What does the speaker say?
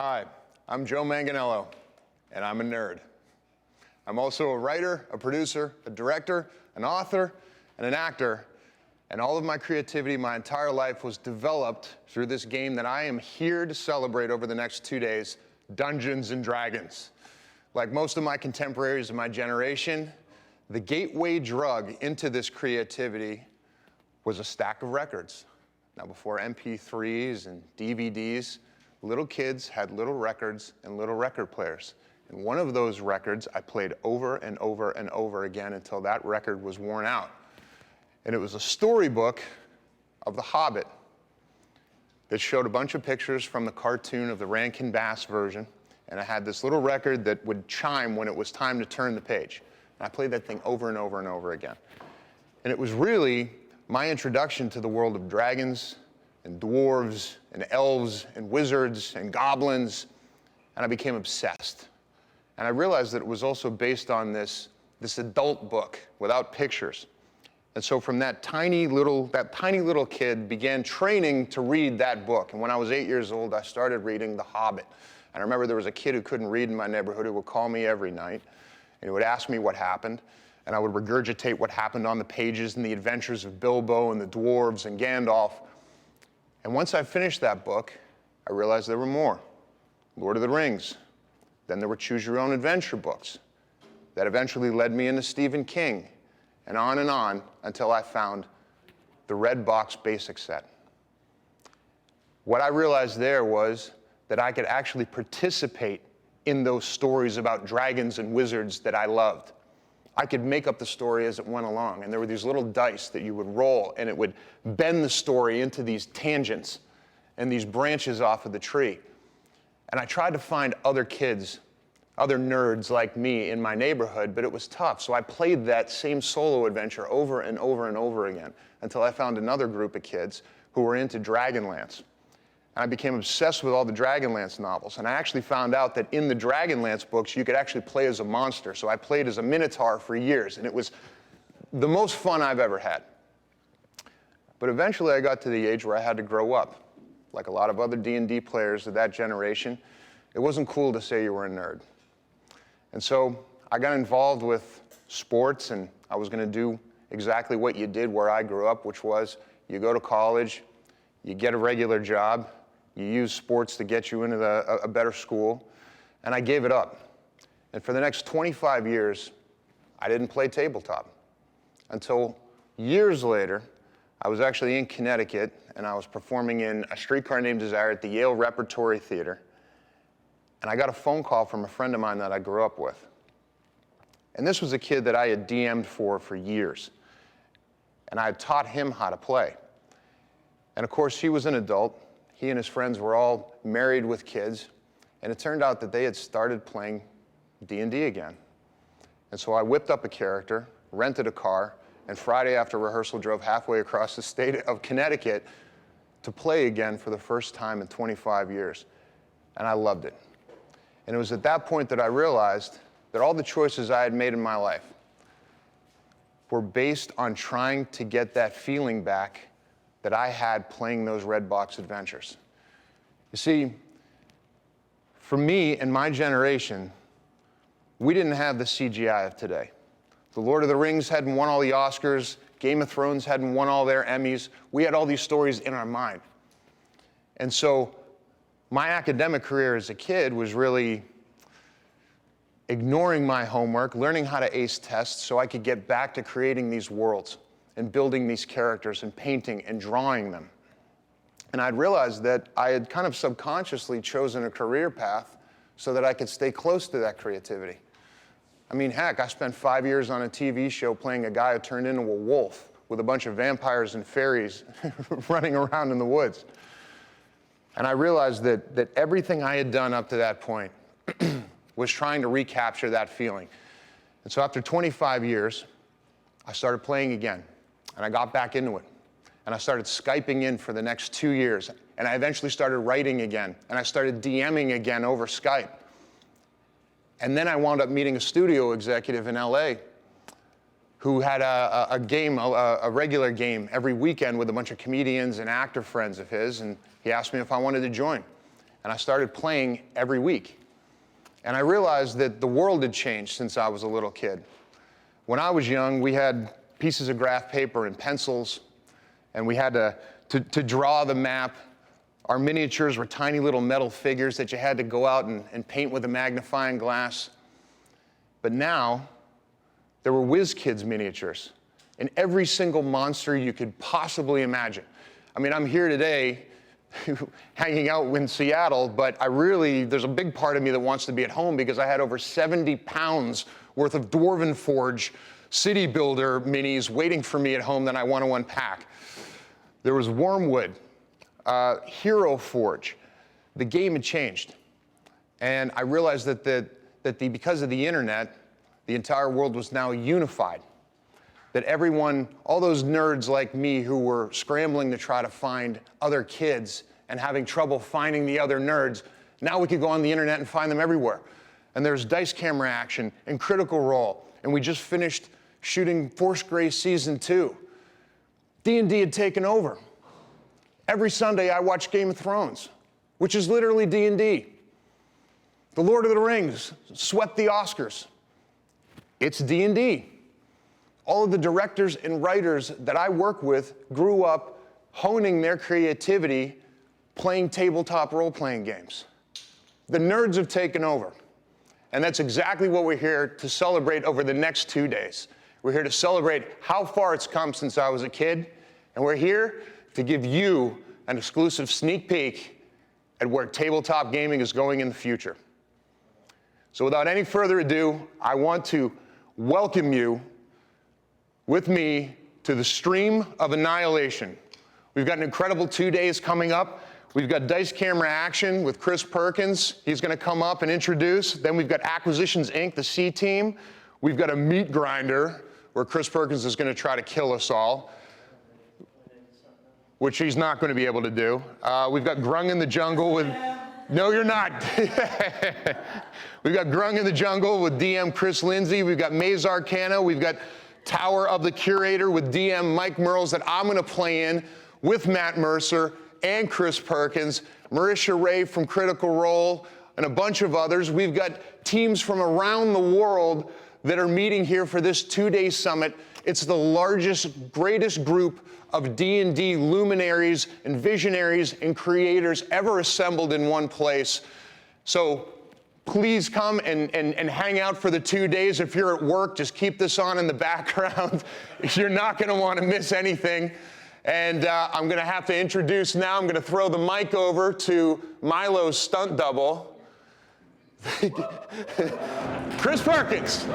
Hi, I'm Joe Manganiello, and I'm a nerd. I'm also a writer, a producer, a director, an author, and an actor, and all of my creativity my entire life was developed through this game that I am here to celebrate over the next 2 days, Dungeons and Dragons. Like most of my contemporaries of my generation, the gateway drug into this creativity was a stack of records. Now, before MP3s and DVDs, little kids had little records and little record players. And one of those records I played over and over and over again until that record was worn out. And it was a storybook of The Hobbit that showed a bunch of pictures from the cartoon of the Rankin Bass version. And I had this little record that would chime when it was time to turn the page. And I played that thing over and over and over again. And it was really my introduction to the world of dragons and dwarves and elves and wizards and goblins, and I became obsessed. And I realized that it was also based on this adult book without pictures. And so from that tiny little kid began training to read that book. And when I was 8 years old, I started reading The Hobbit. And I remember there was a kid who couldn't read in my neighborhood who would call me every night, and he would ask me what happened, and I would regurgitate what happened on the pages and the adventures of Bilbo and the dwarves and Gandalf. And once I finished that book, I realized there were more. Lord of the Rings. Then there were Choose Your Own Adventure books. That eventually led me into Stephen King, and on until I found the Red Box Basic Set. What I realized there was that I could actually participate in those stories about dragons and wizards that I loved. I could make up the story as it went along, and there were these little dice that you would roll, and it would bend the story into these tangents and these branches off of the tree. And I tried to find other kids, other nerds like me in my neighborhood, but it was tough. So I played that same solo adventure over and over and over again until I found another group of kids who were into Dragonlance. And I became obsessed with all the Dragonlance novels. And I actually found out that in the Dragonlance books, you could actually play as a monster. So I played as a Minotaur for years, and it was the most fun I've ever had. But eventually I got to the age where I had to grow up. Like a lot of other D&D players of that generation, it wasn't cool to say you were a nerd. And so I got involved with sports, and I was going to do exactly what you did where I grew up, which was you go to college, you get a regular job, you use sports to get you into a better school, and I gave it up. And for the next 25 years, I didn't play tabletop. Until years later, I was actually in Connecticut, and I was performing in A Streetcar Named Desire at the Yale Repertory Theater. And I got a phone call from a friend of mine that I grew up with. And this was a kid that I had DM'd for years. And I had taught him how to play. And of course, he was an adult. He and his friends were all married with kids. And it turned out that they had started playing D&D again. And so I whipped up a character, rented a car, and Friday after rehearsal drove halfway across the state of Connecticut to play again for the first time in 25 years. And I loved it. And it was at that point that I realized that all the choices I had made in my life were based on trying to get that feeling back that I had playing those Red Box adventures. You see, for me and my generation, we didn't have the CGI of today. The Lord of the Rings hadn't won all the Oscars. Game of Thrones hadn't won all their Emmys. We had all these stories in our mind. And so my academic career as a kid was really ignoring my homework, learning how to ace tests so I could get back to creating these worlds and building these characters and painting and drawing them. And I'd realized that I had kind of subconsciously chosen a career path so that I could stay close to that creativity. I mean, heck, I spent 5 years on a TV show playing a guy who turned into a wolf with a bunch of vampires and fairies running around in the woods. And I realized that everything I had done up to that point was trying to recapture that feeling. And so after 25 years, I started playing again, and I got back into it. And I started Skyping in for the next 2 years, and I eventually started writing again, and I started DMing again over Skype. And then I wound up meeting a studio executive in LA who had a regular game every weekend with a bunch of comedians and actor friends of his, and he asked me if I wanted to join. and I started playing every week. And I realized that the world had changed since I was a little kid. When I was young, we had pieces of graph paper and pencils, and we had to draw the map. Our miniatures were tiny little metal figures that you had to go out and paint with a magnifying glass. But now, there were WizKids miniatures and every single monster you could possibly imagine. I mean, I'm here today hanging out in Seattle, but there's a big part of me that wants to be at home because I had over 70 pounds worth of Dwarven Forge City Builder minis waiting for me at home that I want to unpack. There was Wormwood, Hero Forge. The game had changed. And I realized that because of the internet, the entire world was now unified. That everyone, all those nerds like me who were scrambling to try to find other kids and having trouble finding the other nerds, now we could go on the internet and find them everywhere. And there's dice camera action and Critical Role. And we just finished shooting Force Grey Season 2. D&D had taken over. Every Sunday I watch Game of Thrones, which is literally D&D. The Lord of the Rings swept the Oscars. It's D&D. All of the directors and writers that I work with grew up honing their creativity playing tabletop role-playing games. The nerds have taken over. And that's exactly what we're here to celebrate over the next 2 days. We're here to celebrate how far it's come since I was a kid, and we're here to give you an exclusive sneak peek at where tabletop gaming is going in the future. So without any further ado, I want to welcome you with me to the stream of Annihilation. We've got an incredible 2 days coming up. We've got dice camera action with Chris Perkins. He's going to come up and introduce. Then we've got Acquisitions Inc., the C team. We've got a meat grinder where Chris Perkins is going to try to kill us all, which he's not going to be able to do. We've got Grung in the Jungle with... No, you're not. We've got Grung in the Jungle with DM Chris Lindsay. We've got Maze Arcana. We've got Tower of the Curator with DM Mike Merles that I'm going to play in with Matt Mercer and Chris Perkins, Marisha Ray from Critical Role, and a bunch of others. We've got teams from around the world that are meeting here for this 2-day summit. It's the largest, greatest group of D&D luminaries and visionaries and creators ever assembled in one place. So please come and hang out for the 2 days. If you're at work, just keep this on in the background. You're not going to want to miss anything. And I'm going to have to introduce now, I'm going to throw the mic over to Milo's stunt double, Chris Perkins.